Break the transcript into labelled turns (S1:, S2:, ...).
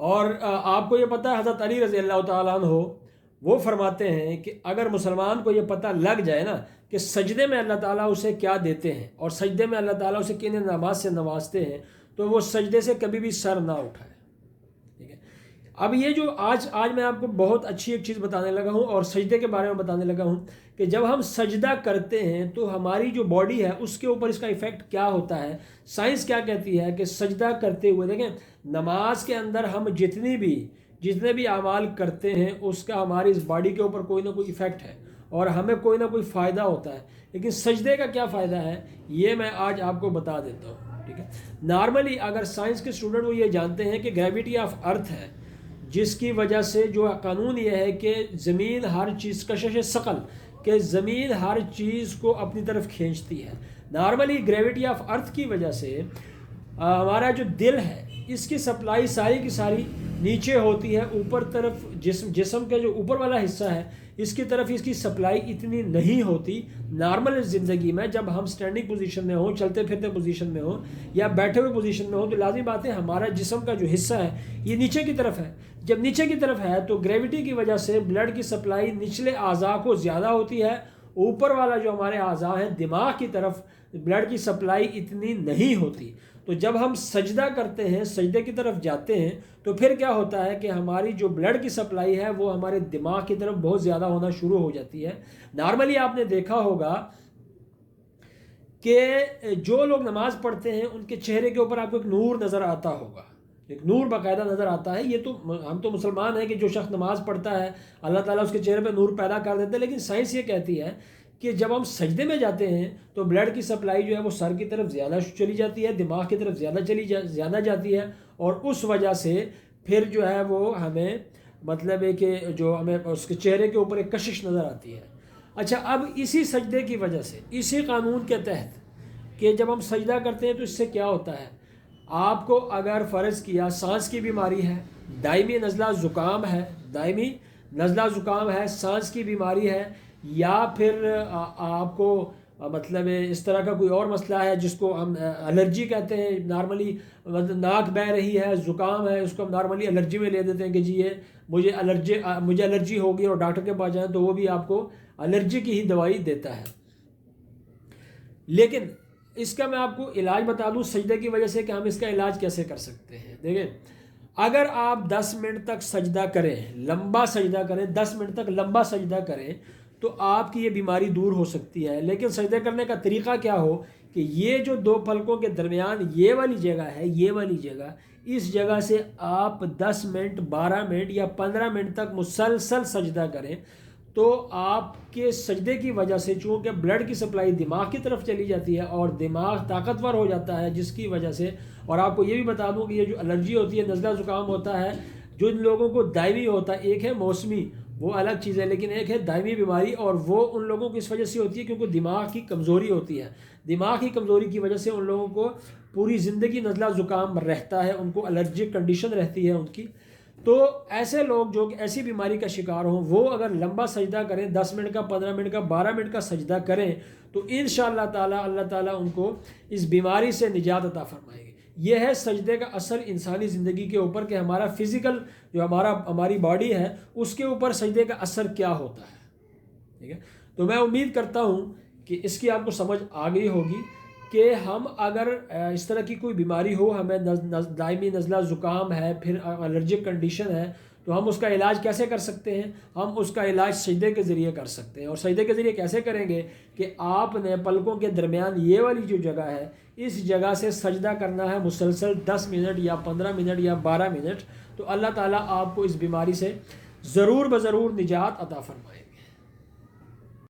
S1: اور آپ کو یہ پتہ ہے حضرت علی رضی اللہ تعالیٰ عنہ وہ فرماتے ہیں کہ اگر مسلمان کو یہ پتہ لگ جائے نا کہ سجدے میں اللہ تعالیٰ اسے کیا دیتے ہیں اور سجدے میں اللہ تعالیٰ اسے کن نماز سے نوازتے ہیں تو وہ سجدے سے کبھی بھی سر نہ اٹھائے. ٹھیک ہے. اب یہ جو آج میں آپ کو بہت اچھی ایک چیز بتانے لگا ہوں اور سجدے کے بارے میں بتانے لگا ہوں کہ جب ہم سجدہ کرتے ہیں تو ہماری جو باڈی ہے اس کے اوپر اس کا ایفیکٹ کیا ہوتا ہے. سائنس کیا کہتی ہے کہ سجدہ کرتے ہوئے دیکھیں نماز کے اندر ہم جتنے بھی اعمال کرتے ہیں اس کا ہماری اس باڈی کے اوپر کوئی نہ کوئی ایفیکٹ ہے اور ہمیں کوئی نہ کوئی فائدہ ہوتا ہے. لیکن سجدے کا کیا فائدہ ہے یہ میں آج آپ کو بتا دیتا ہوں. ٹھیک ہے. نارملی اگر سائنس کے اسٹوڈنٹ وہ یہ جانتے ہیں کہ گریویٹی آف ارتھ ہے جس کی وجہ سے جو قانون یہ ہے کہ زمین ہر چیز کشش ثقل کہ زمین ہر چیز کو اپنی طرف کھینچتی ہے. نارملی گریویٹی آف ارتھ کی وجہ سے ہمارا جو دل ہے اس کی سپلائی ساری کی ساری نیچے ہوتی ہے. اوپر طرف جسم کا جو اوپر والا حصہ ہے اس کی طرف اس کی سپلائی اتنی نہیں ہوتی. نارمل زندگی میں جب ہم سٹینڈنگ پوزیشن میں ہوں چلتے پھرتے پوزیشن میں ہوں یا بیٹھے ہوئے پوزیشن میں ہوں تو لازمی بات ہے ہمارا جسم کا جو حصہ ہے یہ نیچے کی طرف ہے. جب نیچے کی طرف ہے تو گریویٹی کی وجہ سے بلڈ کی سپلائی نچلے اعضاء کو زیادہ ہوتی ہے. اوپر والا جو ہمارے اعضاء ہیں دماغ کی طرف بلڈ کی سپلائی اتنی نہیں ہوتی. تو جب ہم سجدہ کرتے ہیں سجدے کی طرف جاتے ہیں تو پھر کیا ہوتا ہے کہ ہماری جو بلڈ کی سپلائی ہے وہ ہمارے دماغ کی طرف بہت زیادہ ہونا شروع ہو جاتی ہے. نارملی آپ نے دیکھا ہوگا کہ جو لوگ نماز پڑھتے ہیں ان کے چہرے کے اوپر آپ کو ایک نور نظر آتا ہوگا, ایک نور باقاعدہ نظر آتا ہے. یہ تو ہم تو مسلمان ہیں کہ جو شخص نماز پڑھتا ہے اللہ تعالیٰ اس کے چہرے پہ نور پیدا کر دیتے ہیں. لیکن سائنس یہ کہتی ہے کہ جب ہم سجدے میں جاتے ہیں تو بلڈ کی سپلائی جو ہے وہ سر کی طرف زیادہ چلی جاتی ہے, دماغ کی طرف زیادہ جاتی ہے اور اس وجہ سے پھر جو ہے وہ ہمیں مطلب ہے کہ جو ہمیں اس کے چہرے کے اوپر ایک کشش نظر آتی ہے. اچھا اب اسی سجدے کی وجہ سے اسی قانون کے تحت کہ جب ہم سجدہ کرتے ہیں تو اس سے کیا ہوتا ہے, آپ کو اگر فرض کیا سانس کی بیماری ہے, دائمی نزلہ زکام ہے, سانس کی بیماری ہے, یا پھر آپ کو مطلب اس طرح کا کوئی اور مسئلہ ہے جس کو ہم الرجی کہتے ہیں. نارملی ناک بہ رہی ہے, زکام ہے, اس کو ہم نارملی الرجی میں لے دیتے ہیں کہ جی یہ مجھے الرجی ہوگی اور ڈاکٹر کے پاس جائیں تو وہ بھی آپ کو الرجی کی ہی دوائی دیتا ہے. لیکن اس کا میں آپ کو علاج بتا دوں سجدے کی وجہ سے کہ ہم اس کا علاج کیسے کر سکتے ہیں. دیکھیں اگر آپ 10 منٹ تک سجدہ کریں, لمبا سجدہ کریں, 10 منٹ تک لمبا سجدہ کریں تو آپ کی یہ بیماری دور ہو سکتی ہے. لیکن سجدے کرنے کا طریقہ کیا ہو کہ یہ جو دو پلکوں کے درمیان یہ والی جگہ ہے, یہ والی جگہ, اس جگہ سے آپ 10 منٹ 12 منٹ یا 15 منٹ تک مسلسل سجدہ کریں تو آپ کے سجدے کی وجہ سے چونکہ بلڈ کی سپلائی دماغ کی طرف چلی جاتی ہے اور دماغ طاقتور ہو جاتا ہے, جس کی وجہ سے, اور آپ کو یہ بھی بتا دوں کہ یہ جو الرجی ہوتی ہے, نزلہ زکام ہوتا ہے, جو ان لوگوں کو دائمی ہوتا ہے, ایک ہے موسمی وہ الگ چیز ہے, لیکن ایک ہے دائمی بیماری, اور وہ ان لوگوں کو اس وجہ سے ہوتی ہے کیونکہ دماغ کی کمزوری ہوتی ہے. دماغ کی کمزوری کی وجہ سے ان لوگوں کو پوری زندگی نزلہ زکام رہتا ہے, ان کو الرجک کنڈیشن رہتی ہے ان کی. تو ایسے لوگ جو ایسی بیماری کا شکار ہوں وہ اگر لمبا سجدہ کریں, 10 منٹ کا, 15 منٹ کا, 12 منٹ کا سجدہ کریں تو انشاءاللہ تعالی اللہ تعالیٰ ان کو اس بیماری سے نجات عطا فرمائے گی. یہ ہے سجدے کا اثر انسانی زندگی کے اوپر کہ ہمارا فزیکل جو ہماری باڈی ہے اس کے اوپر سجدے کا اثر کیا ہوتا ہے. ٹھیک ہے. تو میں امید کرتا ہوں کہ اس کی آپ کو سمجھ آ گئی ہوگی کہ ہم اگر اس طرح کی کوئی بیماری ہو, ہمیں دائمی نزلہ زکام ہے, پھر الرجک کنڈیشن ہے, تو ہم اس کا علاج کیسے کر سکتے ہیں. ہم اس کا علاج سجدے کے ذریعے کر سکتے ہیں. اور سجدے کے ذریعے کیسے کریں گے کہ آپ نے پلکوں کے درمیان یہ والی جو جگہ ہے اس جگہ سے سجدہ کرنا ہے مسلسل 10 منٹ یا 15 منٹ یا 12 منٹ, تو اللہ تعالیٰ آپ کو اس بیماری سے ضرور بضرور نجات عطا فرمائے.